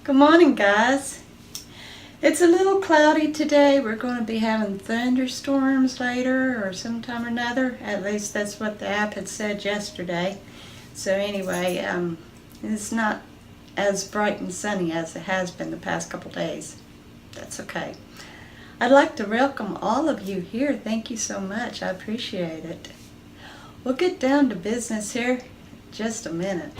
Good morning, guys. It's a little cloudy today. We're going to be having thunderstorms later or sometime or another. At least that's what the app had said yesterday. So anyway, it's not as bright and sunny as it has been the past couple days. That's okay. I'd like to welcome all of you here. Thank you so much. I appreciate it. We'll get down to business here in just a minute.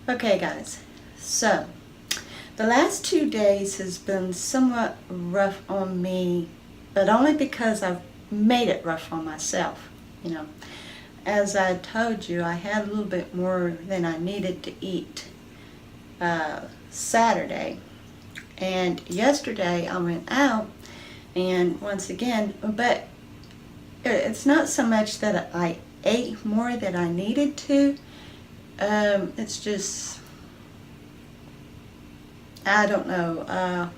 Okay guys, so the last 2 days has been somewhat rough on me, but only because I've made it rough on myself. As I told you, I had a little bit more than I needed to eat Saturday, and yesterday I went out, and once again, but it's not so much that I ate more than I needed to. It's just, I don't know,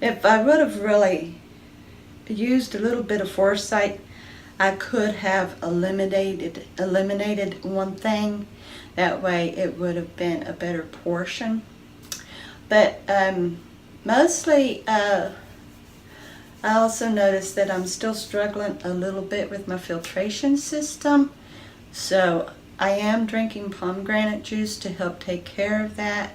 if I would have really used a little bit of foresight, I could have eliminated one thing. That way it would have been a better portion. But mostly, I also noticed that I'm still struggling a little bit with my filtration system. So I am drinking pomegranate juice to help take care of that.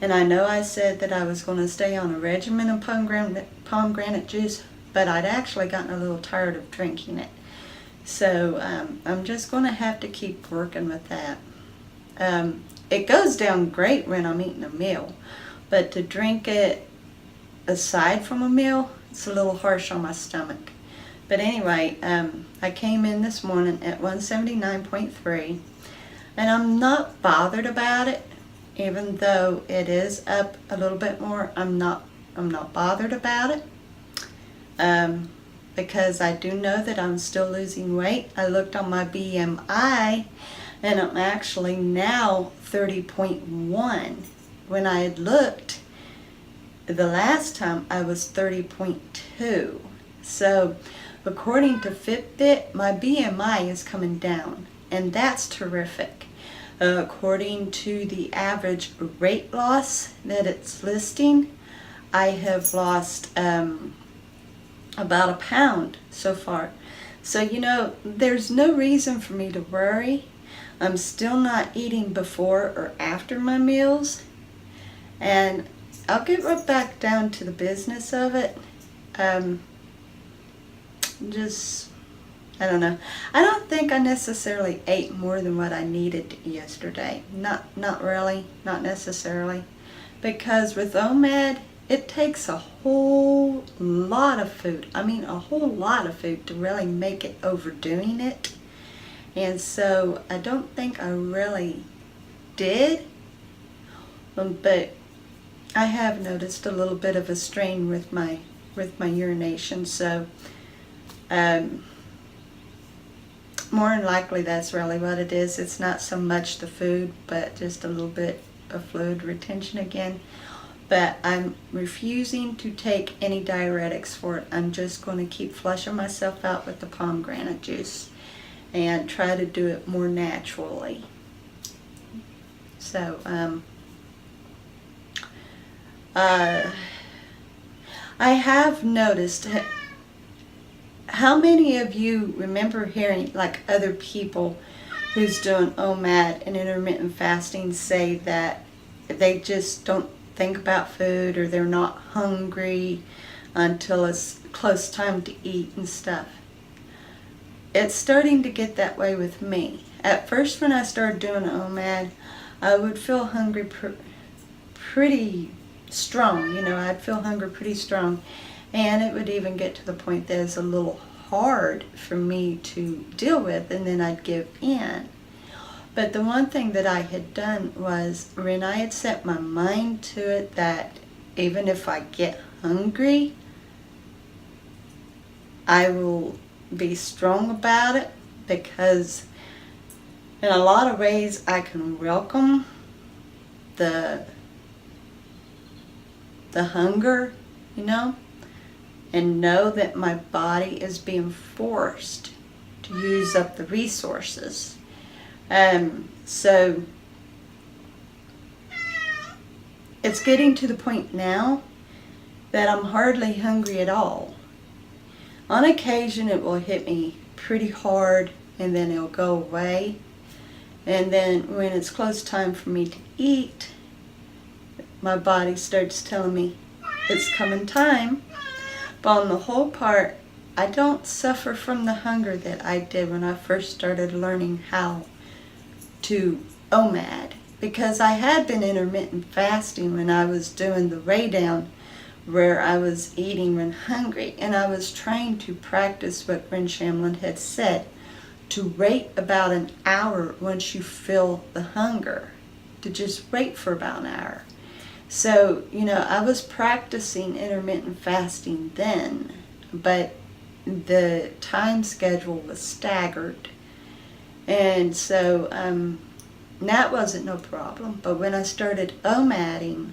And I know I said that I was going to stay on a regimen of pomegranate juice, but I'd actually gotten a little tired of drinking it. So I'm just going to have to keep working with that. It goes down great when I'm eating a meal, but to drink it aside from a meal, it's a little harsh on my stomach. But anyway, I came in this morning at 179.3, and I'm not bothered about it, even though it is up a little bit more. I'm not bothered about it, because I do know that I'm still losing weight. I looked on my BMI, and I'm actually now 30.1. When I had looked the last time, I was 30.2. So according to Fitbit, my BMI is coming down, and that's terrific. According to the average weight loss that it's listing, I have lost about a pound so far. So there's no reason for me to worry. I'm still not eating before or after my meals, and I'll get right back down to the business of it. I don't know. I don't think I necessarily ate more than what I needed yesterday. Not really, not necessarily. Because with OMAD, it takes a whole lot of food. I mean, a whole lot of food to really make it overdoing it. And so I don't think I really did. But I have noticed a little bit of a strain with my urination. So more than likely that's really what it is. It's not so much the food, but just a little bit of fluid retention again. But I'm refusing to take any diuretics for it. I'm just going to keep flushing myself out with the pomegranate juice and try to do it more naturally. So I have noticed. How many of you remember hearing like other people who's doing OMAD and intermittent fasting say that they just don't think about food, or they're not hungry until it's close time to eat and stuff. It's starting to get that way with me. At first, when I started doing OMAD, I would feel hungry pretty strong. I'd feel hungry pretty strong. And it would even get to the point that it's a little hard for me to deal with, and then I'd give in. But the one thing that I had done was, when I had set my mind to it that even if I get hungry, I will be strong about it, because in a lot of ways I can welcome the hunger, and know that my body is being forced to use up the resources. So it's getting to the point now that I'm hardly hungry at all. On occasion it will hit me pretty hard, and then it'll go away. And then when it's close time for me to eat, my body starts telling me it's coming time. But on the whole part, I don't suffer from the hunger that I did when I first started learning how to OMAD, because I had been intermittent fasting when I was doing the Ray Down, where I was eating when hungry, and I was trying to practice what Gren Shamlin had said, to wait about an hour once you feel the hunger, to just wait for about an hour. So, I was practicing intermittent fasting then, but the time schedule was staggered. And so that wasn't no problem. But when I started OMADing,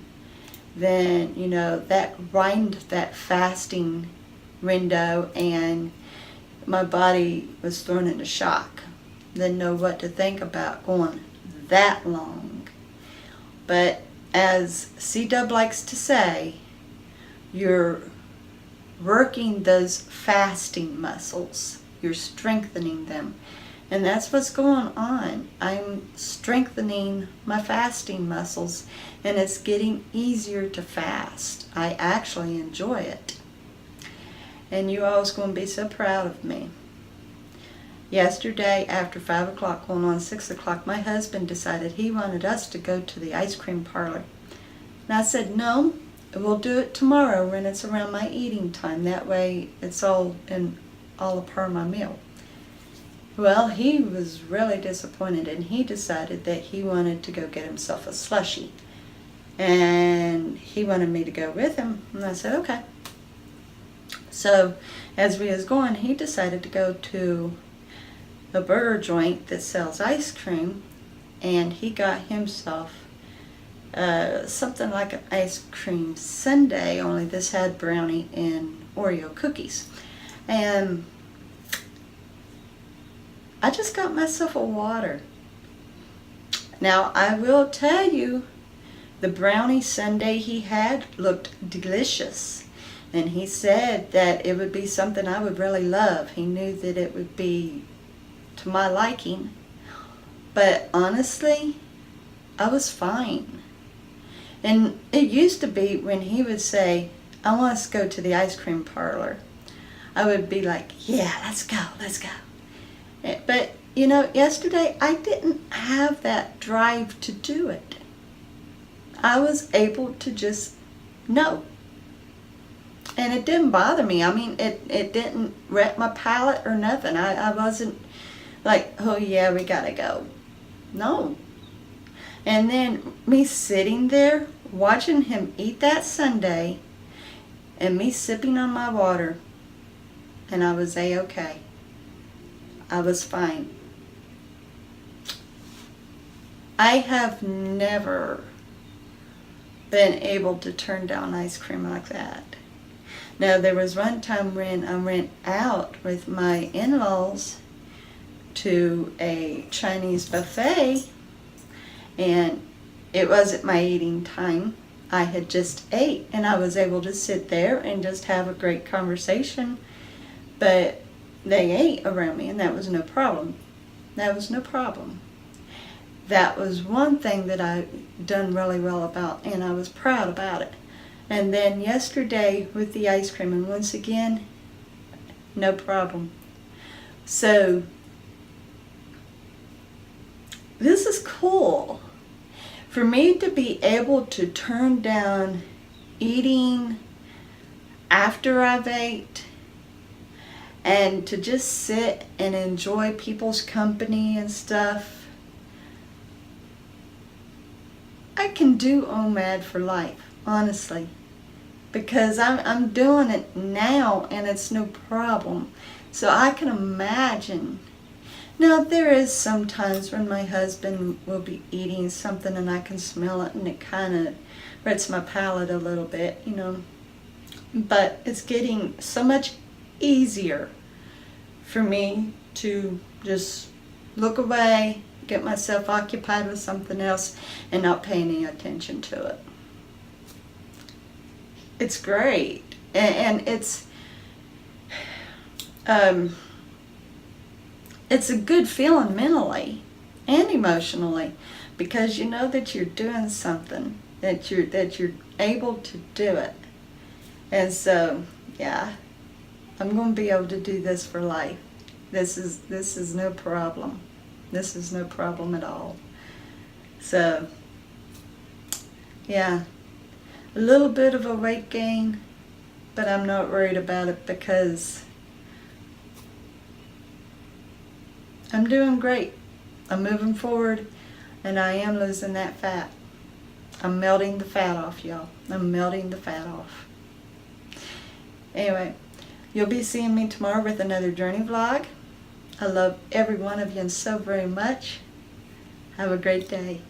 then, that widened that fasting window, and my body was thrown into shock. Didn't know what to think about going that long. But as C-Dub likes to say, you're working those fasting muscles. You're strengthening them. And that's what's going on. I'm strengthening my fasting muscles, and it's getting easier to fast. I actually enjoy it. And you all's going to be so proud of me. Yesterday, after 5 o'clock, going on 6 o'clock, my husband decided he wanted us to go to the ice cream parlor. And I said, no, we'll do it tomorrow when it's around my eating time. That way it's all a part of my meal. Well, he was really disappointed, and he decided that he wanted to go get himself a slushie. And he wanted me to go with him, and I said, okay. So, as we was going, he decided to go to a burger joint that sells ice cream, and he got himself something like an ice cream sundae, only this had brownie and Oreo cookies. And I just got myself a water. Now, I will tell you, the brownie sundae he had looked delicious. And he said that it would be something I would really love. He knew that it would be to my liking. But honestly, I was fine. And it used to be when he would say, I want us to go to the ice cream parlor, I would be like, yeah, let's go. But, yesterday I didn't have that drive to do it. I was able to just know. And it didn't bother me. I mean, it didn't wreck my palate or nothing. I wasn't like, oh yeah, we gotta go. No. And then me sitting there watching him eat that sundae and me sipping on my water, and I was A-okay. I was fine. I have never been able to turn down ice cream like that. Now, there was one time when I went out with my in-laws to a Chinese buffet, and it wasn't my eating time. I had just ate, and I was able to sit there and just have a great conversation, but they ate around me, and that was no problem. that was one thing that I done really well about, and I was proud about it. And then yesterday with the ice cream, and once again, no problem. So this is cool. For me to be able to turn down eating after I've ate and to just sit and enjoy people's company and stuff, I can do OMAD for life, honestly, because I'm doing it now and it's no problem. So I can imagine. Now, there is some times when my husband will be eating something and I can smell it and it kind of hurts my palate a little bit, you know. But it's getting so much easier for me to just look away, get myself occupied with something else, and not pay any attention to it. It's great. And it's a good feeling mentally and emotionally, because you know that you're doing something, that you're able to do it. And so, yeah, I'm going to be able to do this for life. This is no problem. This is no problem at all. So, yeah, a little bit of a weight gain, but I'm not worried about it because I'm doing great. I'm moving forward, and I am losing that fat. I'm melting the fat off, y'all. I'm melting the fat off. Anyway, you'll be seeing me tomorrow with another journey vlog. I love every one of you so very much. Have a great day.